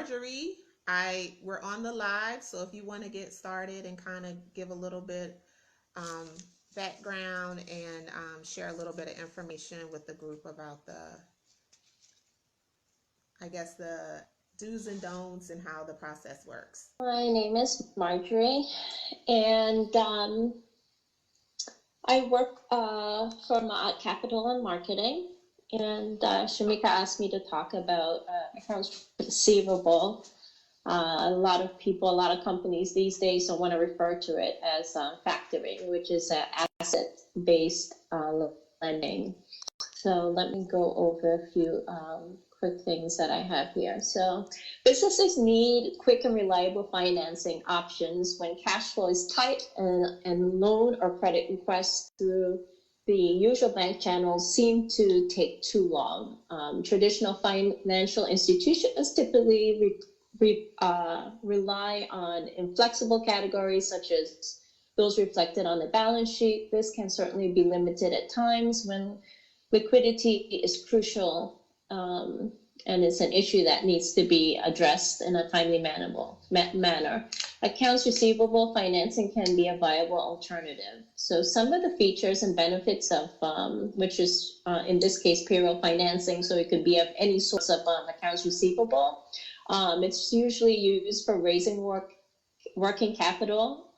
Marjorie, we're on the live, so if you want to get started and kind of give a little bit um, background and share a little bit of information with the group about I guess, the do's and don'ts and how the process works. My name is Marjorie, and I work for Capital and Marketing. And Shamika asked me to talk about accounts receivable. A lot of companies these days don't want to refer to it as factoring, which is asset-based lending. So let me go over a few quick things that I have here. So businesses need quick and reliable financing options when cash flow is tight, and loan or credit requests through the usual bank channels seem to take too long. Traditional financial institutions typically rely on inflexible categories such as those reflected on the balance sheet. This can certainly be limited at times when liquidity is crucial, and it's an issue that needs to be addressed in a timely manner. Accounts receivable financing can be a viable alternative. So some of the features and benefits of, which is in this case, payroll financing, so it could be of any source of accounts receivable. It's usually used for raising working capital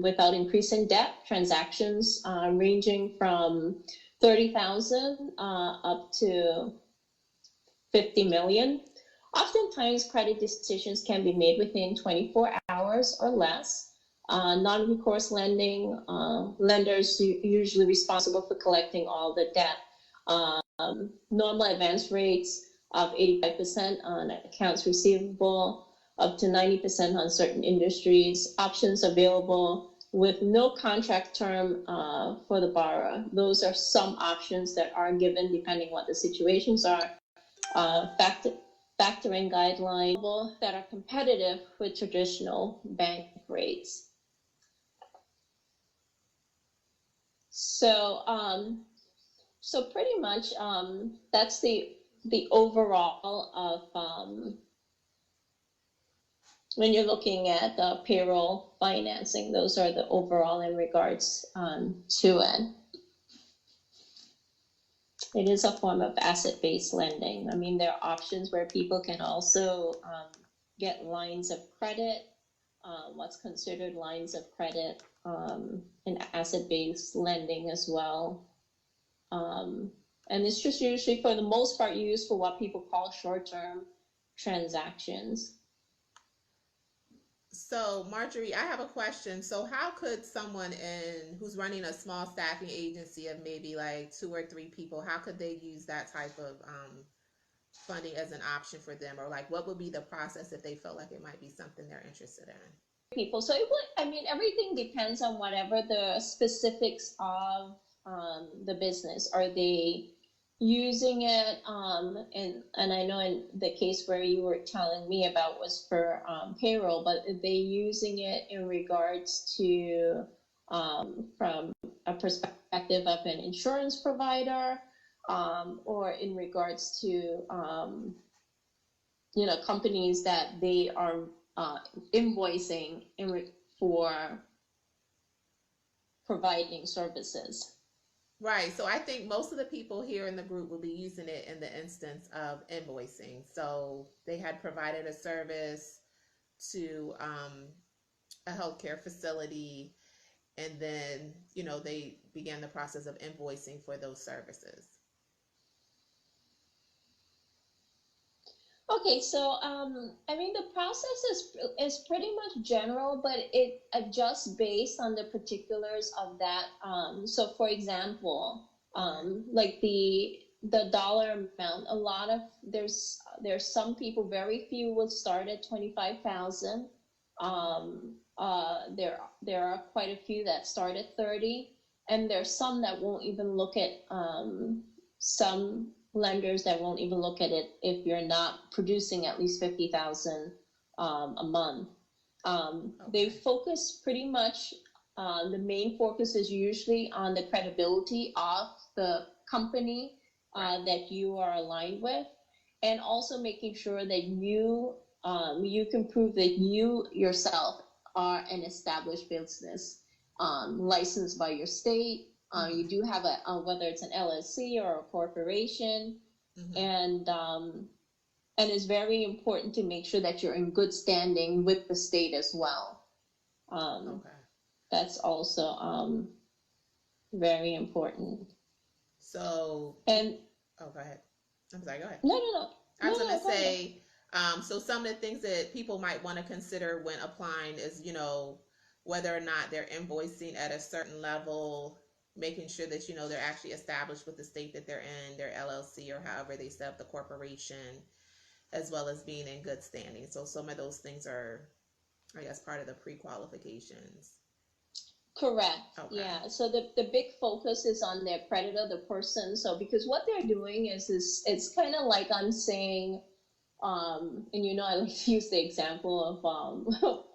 without increasing debt. Transactions ranging from 30,000 up to 50 million. Oftentimes, credit decisions can be made within 24 hours or less. Non-recourse lending, lenders usually responsible for collecting all the debt. Normal advance rates of 85% on accounts receivable, up to 90% on certain industries. Options available with no contract term for the borrower. Those are some options that are given depending what the situations are. Factoring guidelines that are competitive with traditional bank rates. So, so pretty much that's the overall of when you're looking at the payroll financing. Those are the overall in regards to it. It is a form of asset-based lending. I mean, there are options where people can also get lines of credit, what's considered lines of credit, and asset-based lending as well. And it's just usually, for the most part, used for what people call short-term transactions. So, Marjorie, I have a question. So, how could someone who's running a small staffing agency of maybe like 2 or 3 people, how could they use that type of funding as an option for them? Or like, what would be the process if they felt like it might be something they're interested in? People. So it would, I mean, everything depends on whatever the specifics of the business. Are they using it, and I know in the case where you were telling me about was for payroll, but are they using it in regards to from a perspective of an insurance provider, or in regards to companies that they are invoicing for providing services? Right. So I think most of the people here in the group will be using it in the instance of invoicing. So they had provided a service to a healthcare facility, and then, they began the process of invoicing for those services. Okay, so I mean, the process is pretty much general, but it adjusts based on the particulars of that. So, for example, like the dollar amount, a lot of there's some people, very few will start at 25,000. There are quite a few that start at 30, and there's some that won't even look at some lenders that won't even look at it if you're not producing at least 50,000 a month. They focus pretty much, the main focus is usually on the credibility of the company that you are aligned with, and also making sure that you you can prove that you yourself are an established business, licensed by your state. You do have whether it's an LLC or a corporation, and it's very important to make sure that you're in good standing with the state as well. That's also very important. So, and go ahead. I'm sorry, go ahead. No. I was going to say, so some of the things that people might want to consider when applying is, you know, whether or not they're invoicing at a certain level, making sure that, you know, they're actually established with the state that they're in, their LLC or however they set up the corporation, as well as being in good standing. So some of those things are, I guess, part of the pre-qualifications. Correct. Okay. Yeah. So the big focus is on their creditor, the person. So because what they're doing is it's kind of like I'm saying, and you know, I like to use the example of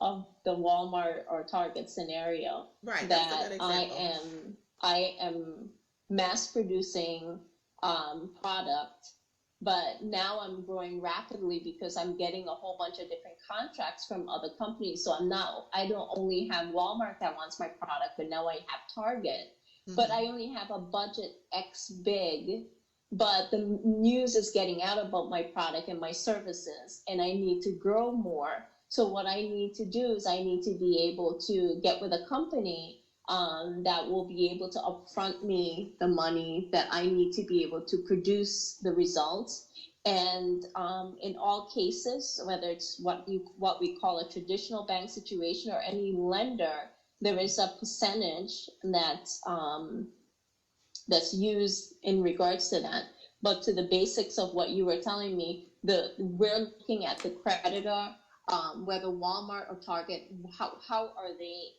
of the Walmart or Target scenario. Right. That That's a good example. I am mass producing product, but now I'm growing rapidly because I'm getting a whole bunch of different contracts from other companies. So I don't only have Walmart that wants my product, but now I have Target. But I only have a budget X big, but the news is getting out about my product and my services, and I need to grow more. So what I need to do is I need to be able to get with a company that will be able to upfront me the money that I need to be able to produce the results. And in all cases, whether it's what we call a traditional bank situation or any lender, there is a percentage that's used in regards to that. But to the basics of what you were telling me, we're looking at the creditor. Whether Walmart or Target, how are they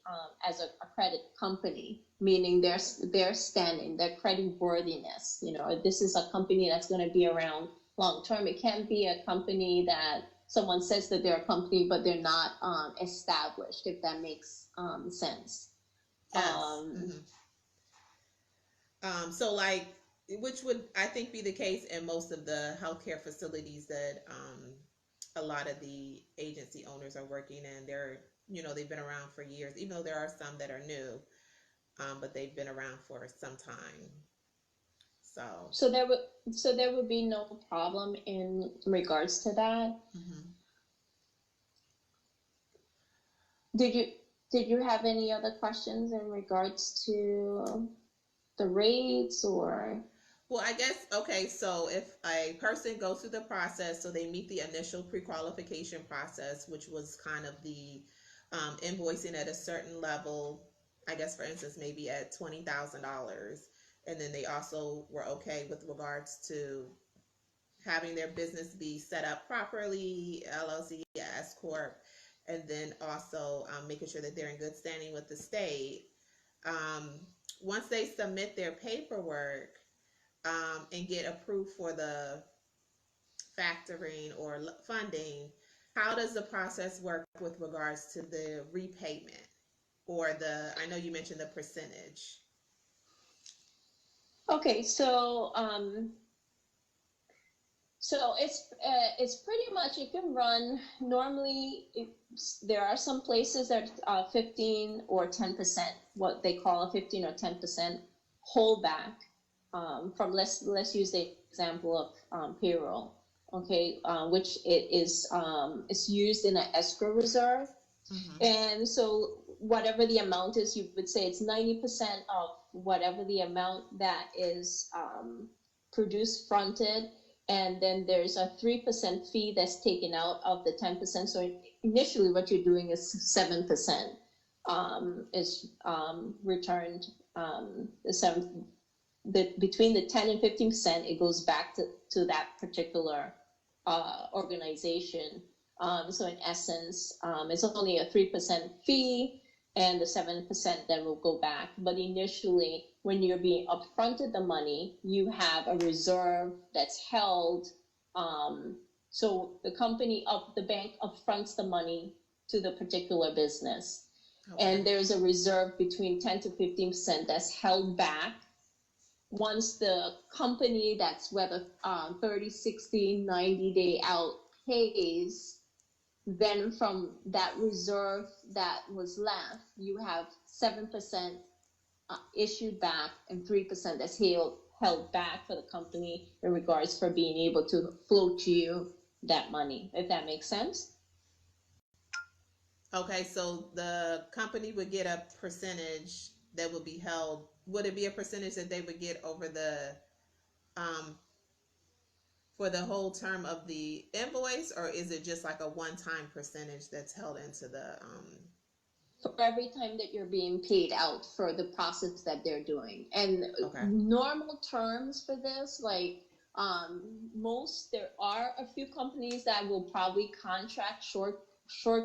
as a credit company, meaning their standing, their creditworthiness. You know, this is a company that's going to be around long term. It can't be a company that someone says that they're a company, but they're not established, if that makes sense. Yes. So like, which would I think be the case in most of the healthcare facilities that a lot of the agency owners are working in. They're, you know, they've been around for years, even though there are some that are new, but they've been around for some time. So there would be no problem in regards to that. Did you have any other questions in regards to the rates or? Well, I guess, okay, so if a person goes through the process, so they meet the initial pre-qualification process, which was kind of the invoicing at a certain level, I guess, for instance, maybe at $20,000, and then they also were okay with regards to having their business be set up properly, LLC, S Corp, and then also making sure that they're in good standing with the state. Once they submit their paperwork, and get approved for the factoring or funding, how does the process work with regards to the repayment or I know you mentioned the percentage. Okay, so it's pretty much, it can run normally. There are some places that 15 or 10%, what they call a 15 or 10% holdback. From let's use the example of payroll, okay, which it's used in an escrow reserve, and so whatever the amount is, you would say it's 90% of whatever the amount that is produced fronted, and then there's a 3% fee that's taken out of the 10%. So initially, what you're doing is 7% is returned. The 7. Between the 10 and 15%, it goes back to that particular organization. So in essence, it's only a 3% fee, and the 7% then will go back. But initially, when you're being upfronted the money, you have a reserve that's held. So the bank upfronts the money to the particular business. Okay. And there's a reserve between 10 to 15% that's held back. Once the company that's whether 30, 60, 90 day out pays, then from that reserve that was left, you have 7% issued back and 3% that's held back for the company in regards for being able to float you that money, if that makes sense. Okay, so the company would get a percentage that would be held. Would it be a percentage that they would get over the for the whole term of the invoice, or is it just like a one-time percentage that's held into the For every time that you're being paid out for the process that they're doing. And Okay. normal terms for this, like there are a few companies that will probably contract short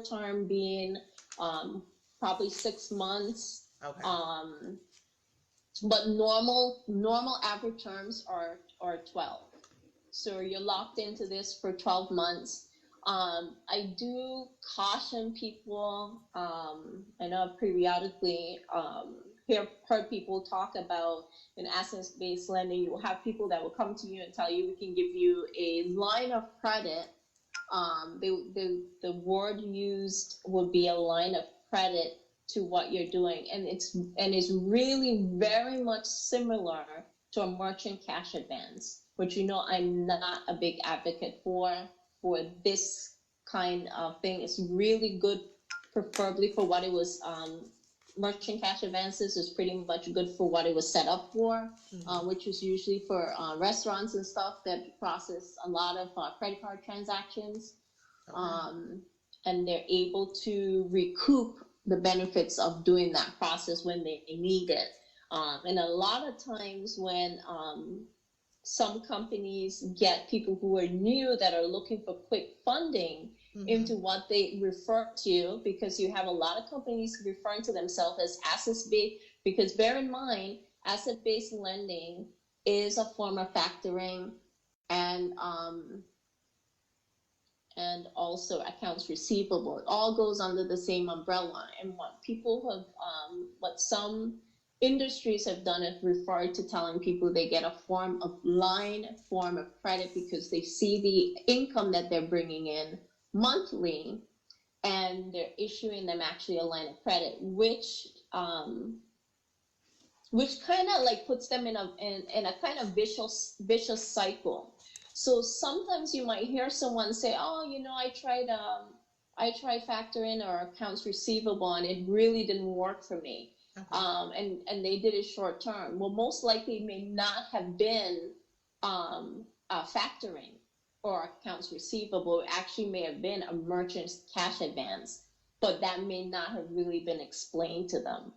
term being probably 6 months. Okay. But normal average terms are 12. So you're locked into this for 12 months. I do caution people. I know I've periodically heard people talk about in asset-based lending. You will have people that will come to you and tell you, we can give you a line of credit. The word used would be a line of credit to what you're doing, and it's really very much similar to a merchant cash advance, which I'm not a big advocate for this kind of thing. It's really good, preferably for what it was. Merchant cash advances is pretty much good for what it was set up for, which is usually for restaurants and stuff that process a lot of credit card transactions. Okay. And they're able to recoup the benefits of doing that process when they need it. And a lot of times when some companies get people who are new that are looking for quick funding into what they refer to, because you have a lot of companies referring to themselves as asset-based, because bear in mind, asset-based lending is a form of factoring and also accounts receivable. It all goes under the same umbrella. And what some industries have done is referred to telling people they get a form of credit because they see the income that they're bringing in monthly, and they're issuing them actually a line of credit, which kind of like puts them in a kind of vicious cycle. So sometimes you might hear someone say, "Oh, I tried factoring or accounts receivable, and it really didn't work for me." Okay. And they did it short term. Well, most likely it may not have been factoring or accounts receivable. It actually may have been a merchant's cash advance, but that may not have really been explained to them.